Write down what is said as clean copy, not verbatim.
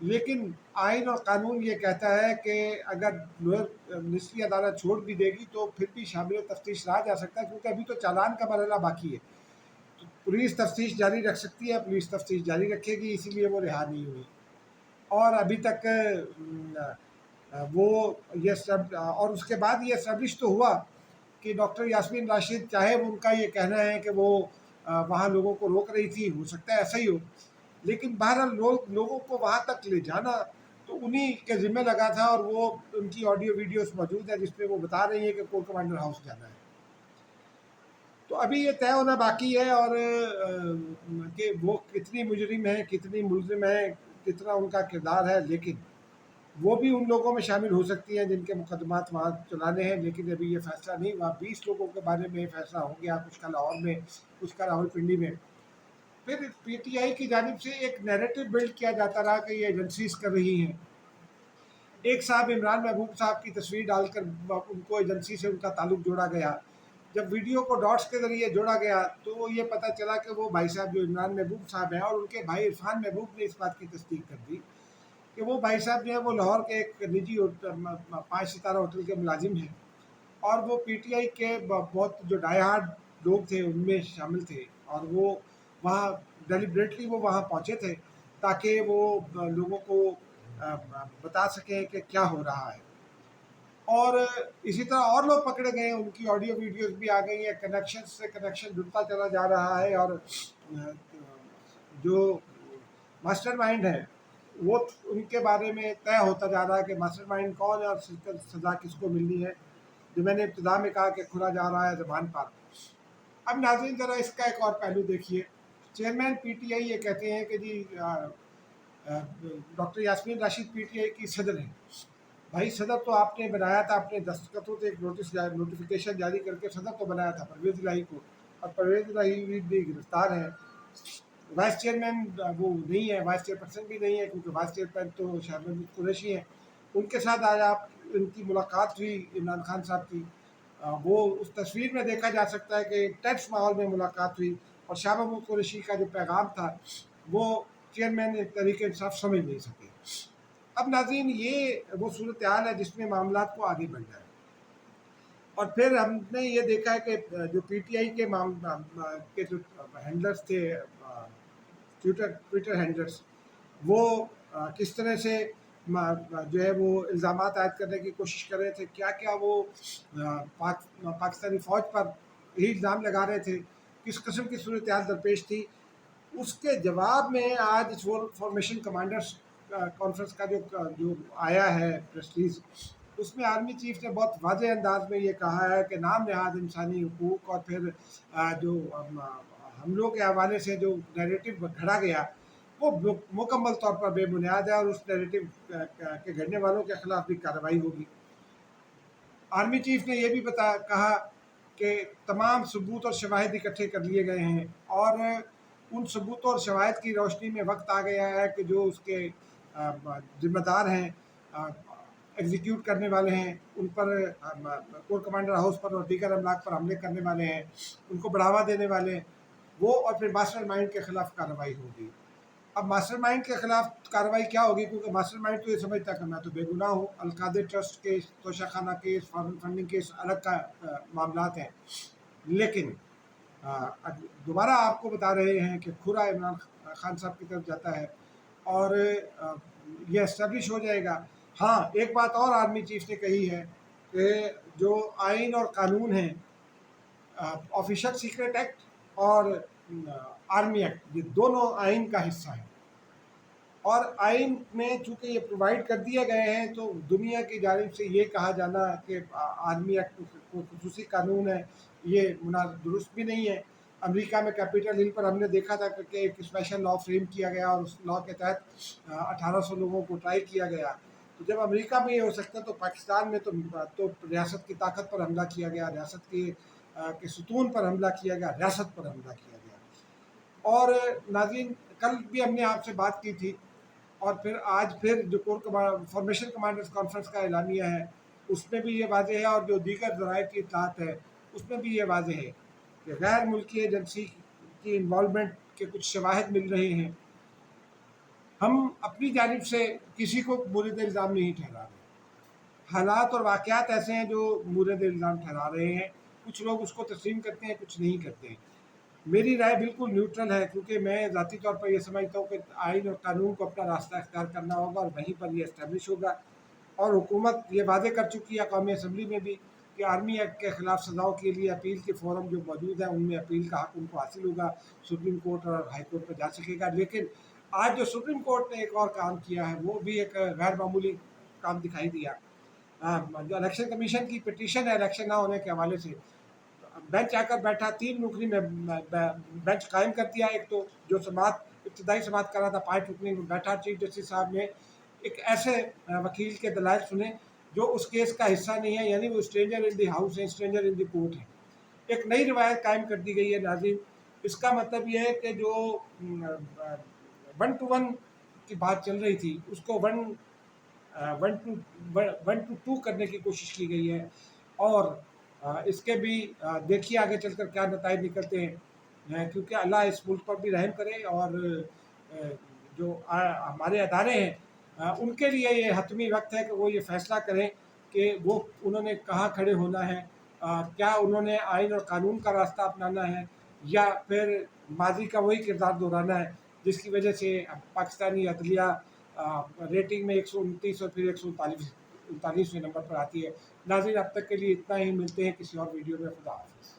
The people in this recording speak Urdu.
لیکن آئین اور قانون یہ کہتا ہے کہ اگر لوئر نچلی عدالت چھوڑ بھی دے گی تو پھر بھی شامل تفتیش رہا جا سکتا ہے، کیونکہ ابھی تو چالان کا مرحلہ باقی ہے۔ پولیس تفتیش جاری رکھ سکتی ہے، پولیس تفتیش جاری رکھے گی، اسی لیے وہ رہا نہیں ہوئی۔ اور ابھی تک وہ اور اس کے بعد یہ اسٹیبلش تو ہوا کہ ڈاکٹر یاسمین راشد، چاہے ان کا یہ کہنا ہے کہ وہ وہاں لوگوں کو روک رہی تھی، ہو سکتا ہے ایسا ہی ہو، لیکن بہرحال لوگوں کو وہاں تک لے جانا تو انہی کے ذمہ لگا تھا، اور وہ ان کی آڈیو ویڈیوز موجود ہے جس میں وہ بتا رہی ہیں کہ کور کمانڈر ہاؤس جانا ہے۔ تو ابھی یہ طے ہونا باقی ہے، اور کہ وہ کتنی مجرم ہے، کتنی ملزم ہے، کتنا ان کا کردار ہے، لیکن وہ بھی ان لوگوں میں شامل ہو سکتی ہیں جن کے مقدمات وہاں چلانے ہیں، لیکن ابھی یہ فیصلہ نہیں ہوا۔ 20 لوگوں کے بارے میں یہ فیصلہ ہو گیا، کچھ کا لاہور میں، کچھ کا راول پنڈی میں۔ پھر پی ٹی آئی کی جانب سے ایک نیریٹو بلڈ کیا جاتا رہا کہ یہ ایجنسیز کر رہی ہیں۔ ایک صاحب عمران محبوب صاحب کی تصویر ڈال کر ان کو ایجنسی سے ان کا تعلق جوڑا گیا۔ جب ویڈیو کو ڈاٹس کے ذریعے جوڑا گیا تو یہ پتہ چلا کہ وہ بھائی صاحب جو عمران محبوب صاحب ہیں، اور ان کے بھائی عرفان محبوب نے اس بات کی تصدیق کر دی کہ وہ بھائی صاحب جو ہیں وہ لاہور کے ایک نجی 5 ستارہ ہوٹل کے ملازم ہیں، اور وہ پی ٹی آئی کے بہت جو ڈائی ہارڈ لوگ تھے ان میں شامل تھے، اور وہ وہاں ڈیلیبریٹلی وہ وہاں پہنچے تھے تاکہ وہ لوگوں کو بتا سکیں کہ کیا ہو رہا ہے۔ اور اسی طرح اور لوگ پکڑے گئے ہیں، ان کی آڈیو ویڈیوز بھی آ گئی ہیں، کنیکشن سے کنیکشن جڑتا چلا جا رہا ہے، اور جو ماسٹر مائنڈ ہے وہ ان کے بارے میں طے ہوتا جا رہا ہے کہ ماسٹر مائنڈ کون ہے اور سزا کس کو ملنی ہے، جو میں نے ابتدا میں کہا کہ کھلا جا رہا ہے زبان پر۔ اب ناظرین ذرا اس کا ایک اور پہلو دیکھیے۔ چیئرمین پی ٹی آئی یہ کہتے ہیں کہ جی doctor Yasmin Rashid P T I کی صدر ہیں۔ بھائی صدر تو آپ نے بنایا تھا اپنے دستخطوں سے، ایک نوٹیفیکیشن جاری کر کے صدر تو بنایا تھا پرویز الہی کو، اور پرویز الہی بھی گرفتار ہیں۔ وائس چیئرمین وہ نہیں ہے، وائس چیئر پرسن بھی نہیں ہے، کیونکہ وائس چیئرمین تو شاہ محمود قریشی ہیں۔ ان کے ساتھ آج آپ ان کی ملاقات ہوئی عمران خان صاحب کی، وہ اس تصویر میں دیکھا جا سکتا ہے کہ ٹیٹس ماحول میں ملاقات ہوئی، اور شاہ محمود قریشی کا جو پیغام تھا وہ چیئرمین تحریک انصاف سمجھ نہیں سکے۔ اب ناظرین یہ وہ صورتحال ہے جس میں معاملات کو آگے بڑھ جائے، اور پھر ہم نے یہ دیکھا ہے کہ جو پی ٹی آئی کے جو ہینڈلرز تھے، ٹویٹر ہینڈلرز، وہ کس طرح سے جو ہے وہ الزامات عائد کرنے کی کوشش کر رہے تھے، کیا کیا وہ پاکستانی فوج پر یہی الزام لگا رہے تھے، کس قسم کی صورتحال درپیش تھی۔ اس کے جواب میں آج فارمیشن کمانڈرز کانفرنس کا جو آیا ہے پریس ریلیز، اس میں آرمی چیف نے بہت واضح انداز میں یہ کہا ہے کہ نام نہاد انسانی حقوق، اور پھر جو حملوں کے حوالے سے جو نیریٹو گھڑا گیا وہ مکمل طور پر بے بنیاد ہے، اور اس نیریٹو کے گھڑنے والوں کے خلاف بھی کارروائی ہوگی۔ آرمی چیف نے یہ بھی کہا کہ تمام ثبوت اور شواہد اکٹھے کر لیے گئے ہیں، اور ان ثبوتوں اور شواہد کی روشنی میں وقت آ گیا ہے کہ جو اس کے ذمہ دار ہیں، ایگزیکیوٹ کرنے والے ہیں، ان پر کور کمانڈر ہاؤس پر اور دیگر املاک پر حملے کرنے والے ہیں، ان کو بڑھاوا دینے والے ہیں وہ، اور پھر ماسٹر مائنڈ کے خلاف کارروائی ہوگی۔ اب ماسٹر مائنڈ کے خلاف کارروائی کیا ہوگی، کیونکہ ماسٹر مائنڈ تو یہ سمجھتا کہ میں تو بے گناہ ہوں، القادر ٹرسٹ کیس، توشہ خانہ کیس، فارن فنڈنگ کیس الگ کا معاملات ہیں، لیکن دوبارہ آپ کو بتا رہے ہیں کہ کھرا عمران خان صاحب کی طرف جاتا ہے، اور یہ اسٹیبلش ہو جائے گا۔ ہاں ایک بات اور آرمی چیف نے کہی ہے کہ جو آئین اور قانون ہیں، آفیشل سیکرٹ ایکٹ اور آرمی ایکٹ، یہ دونوں آئین کا حصہ ہیں، اور آئین میں چونکہ یہ پرووائڈ کر دیے گئے ہیں تو دنیا کی جانب سے یہ کہا جانا کہ آرمی ایکٹ خصوصی قانون ہے، یہ درست بھی نہیں ہے۔ امریکہ میں کیپٹل ہل پر ہم نے دیکھا تھا کہ ایک اسپیشل لاء فریم کیا گیا، اور اس لاء کے تحت 1800 لوگوں کو ٹرائی کیا گیا۔ تو جب امریکہ میں یہ ہو سکتا ہے تو پاکستان میں تو ریاست کی طاقت پر حملہ کیا گیا، ریاست کے ستون پر حملہ کیا گیا، ریاست پر حملہ کیا گیا۔ اور ناظرین کل بھی ہم نے آپ سے بات کی تھی، اور پھر آج پھر جو فارمیشن کمانڈرز کانفرنس کا اعلامیہ ہے اس میں بھی یہ واضح ہے، اور جو دیگر ذرائع کی اطلاعات ہے اس میں بھی یہ واضح ہے کہ غیر ملکی ایجنسی کی انوالومنٹ کے کچھ شواہد مل رہے ہیں۔ ہم اپنی جانب سے کسی کو مورد الزام نہیں ٹھہرا رہے، حالات اور واقعات ایسے ہیں جو مورد الزام ٹھہرا رہے ہیں، کچھ لوگ اس کو تسلیم کرتے ہیں، کچھ نہیں کرتے ہیں۔ میری رائے بالکل نیوٹرل ہے، کیونکہ میں ذاتی طور پر یہ سمجھتا ہوں کہ آئین اور قانون کو اپنا راستہ اختیار کرنا ہوگا اور وہیں پر یہ اسٹیبلش ہوگا، اور حکومت یہ واضح کر چکی ہے قومی اسمبلی میں بھی کہ آرمی ایکٹ کے خلاف سزاؤں کے لیے اپیل کے فورم جو موجود ہیں ان میں اپیل کا حق ان کو حاصل ہوگا، سپریم کورٹ اور ہائی کورٹ پر جا سکے گا۔ لیکن آج جو سپریم کورٹ نے ایک اور کام کیا ہے وہ بھی ایک غیر معمولی کام دکھائی دیا۔ جو الیکشن کمیشن کی پٹیشن ہے الیکشن نہ ہونے کے حوالے سے، بینچ آ کر بیٹھا، 3 رکنی میں بینچ قائم کر دیا۔ ایک تو جو سماعت ابتدائی سماعت کر رہا تھا 5 رکنی میں بیٹھا، چیف جسٹس صاحب نے ایک ایسے وکیل کے دلائل سنے جو اس کیس کا حصہ نہیں ہے، یعنی وہ اسٹرینجر ان دی ہاؤس ہے، اسٹرینجر ان دی کورٹ ہے۔ ایک نئی روایت قائم کر دی گئی ہے ناظرین۔ اس کا مطلب یہ ہے کہ جو 1 to 1 کی بات چل رہی تھی اس کو 1 to 2 کرنے کی کوشش کی گئی ہے، اور اس کے بھی دیکھیے آگے چل کر کیا نتائج نکلتے ہیں، کیونکہ اللہ اس ملک پر بھی رحم کرے، اور جو ہمارے ادارے ہیں ان کے لیے یہ حتمی وقت ہے کہ وہ یہ فیصلہ کریں کہ وہ انہوں نے کہاں کھڑے ہونا ہے، کیا انہوں نے آئین اور قانون کا راستہ اپنانا ہے یا پھر ماضی کا وہی کردار دہرانا ہے جس کی وجہ سے پاکستانی عدلیہ ریٹنگ میں 129 اور پھر 139ویں نمبر پر آتی ہے۔ ناظرین اب تک کے لیے اتنا ہی، ملتے ہیں کسی اور ویڈیو میں، خدا حافظ۔